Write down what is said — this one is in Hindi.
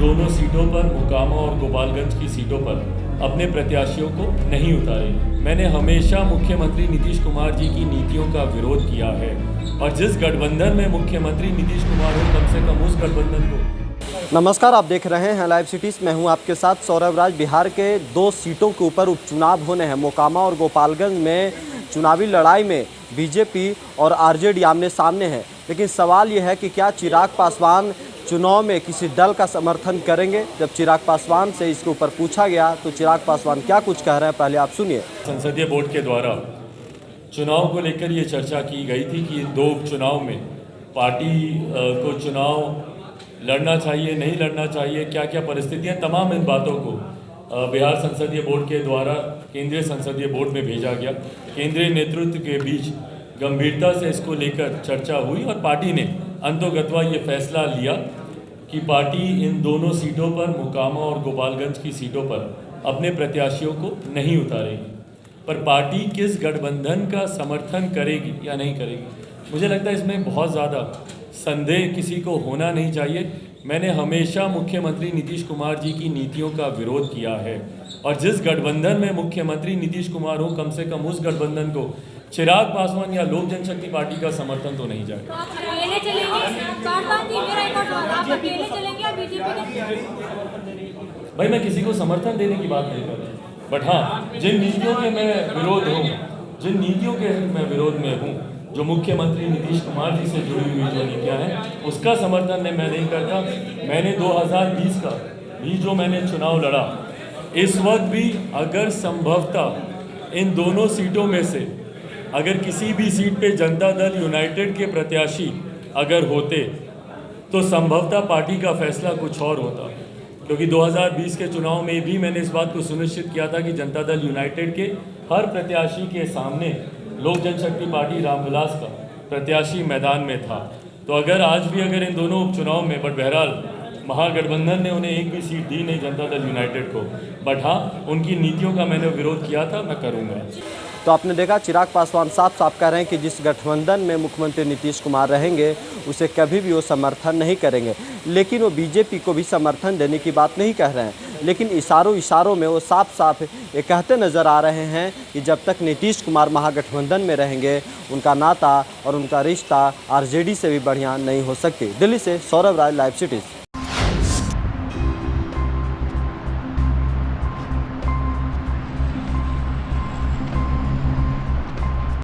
दोनों सीटों पर, मोकामा और गोपालगंज की सीटों पर अपने प्रत्याशियों को नहीं उतारे। मैंने हमेशा मुख्यमंत्री नीतीश कुमार जी की नीतियों का विरोध किया है और जिस गठबंधन में मुख्यमंत्री नीतीश कुमार हो, कम से कम उस गठबंधन को। नमस्कार, आप देख रहे हैं लाइव सिटीज़। मैं हूं आपके साथ सौरभ राज। बिहार के 2 सीटों के ऊपर उपचुनाव होने हैं। मोकामा और गोपालगंज में चुनावी लड़ाई में बीजेपी और आरजेडी आमने सामने है। लेकिन सवाल यह है कि क्या चिराग पासवान चुनाव में किसी दल का समर्थन करेंगे? जब चिराग पासवान से इसके ऊपर पूछा गया तो चिराग पासवान क्या कुछ कह रहे हैं, पहले आप सुनिए। संसदीय बोर्ड के द्वारा चुनाव को लेकर ये चर्चा की गई थी कि 2 उपचुनाव में पार्टी को चुनाव लड़ना चाहिए, नहीं लड़ना चाहिए, क्या क्या परिस्थितियां, तमाम इन बातों को बिहार संसदीय बोर्ड के द्वारा केंद्रीय संसदीय बोर्ड में भेजा गया। केंद्रीय नेतृत्व के बीच गंभीरता से इसको लेकर चर्चा हुई और पार्टी ने अंतोगत्वा ये फैसला लिया कि पार्टी इन दोनों सीटों पर, मोकामा और गोपालगंज की सीटों पर अपने प्रत्याशियों को नहीं उतारेगी। पर पार्टी किस गठबंधन का समर्थन करेगी या नहीं करेगी, मुझे लगता है इसमें बहुत ज़्यादा संदेह किसी को होना नहीं चाहिए। मैंने हमेशा मुख्यमंत्री नीतीश कुमार जी की नीतियों का विरोध किया है और जिस गठबंधन में मुख्यमंत्री नीतीश कुमार हो, कम से कम उस गठबंधन को चिराग पासवान या लोक जनशक्ति पार्टी का समर्थन तो नहीं जाएगा। भाई, मैं किसी को समर्थन देने की बात नहीं कर रहा, बट हाँ, जिन नीतियों के मैं विरोध में हूँ, जो मुख्यमंत्री नीतीश कुमार जी से जुड़ी हुई जो नीतियाँ हैं, उसका समर्थन मैं नहीं करता। मैंने 2020 का भी जो मैंने चुनाव लड़ा, इस वक्त भी अगर संभवतः इन दोनों सीटों में से अगर किसी भी सीट पे जनता दल यूनाइटेड के प्रत्याशी अगर होते तो संभवतः पार्टी का फैसला कुछ और होता, क्योंकि 2020 के चुनाव में भी मैंने इस बात को सुनिश्चित किया था कि जनता दल यूनाइटेड के हर प्रत्याशी के सामने लोक जनशक्ति पार्टी रामविलास का प्रत्याशी मैदान में था। तो अगर आज भी अगर इन दोनों उपचुनाव में, बट बहरहाल महागठबंधन ने उन्हें एक भी सीट दी नहीं जनता दल यूनाइटेड को, बट हाँ, उनकी नीतियों का मैंने विरोध किया था, मैं करूँगा। तो आपने देखा, चिराग पासवान साफ साफ कह रहे हैं कि जिस गठबंधन में मुख्यमंत्री नीतीश कुमार रहेंगे उसे कभी भी वो समर्थन नहीं करेंगे। लेकिन वो बीजेपी को भी समर्थन देने की बात नहीं कह रहे हैं, लेकिन इशारों में वो साफ साफ ये कहते नज़र आ रहे हैं कि जब तक नीतीश कुमार महागठबंधन में रहेंगे उनका नाता और उनका रिश्ता आरजेडी से भी बढ़िया नहीं हो सकती। दिल्ली से सौरभ राय, लाइव सिटीज़।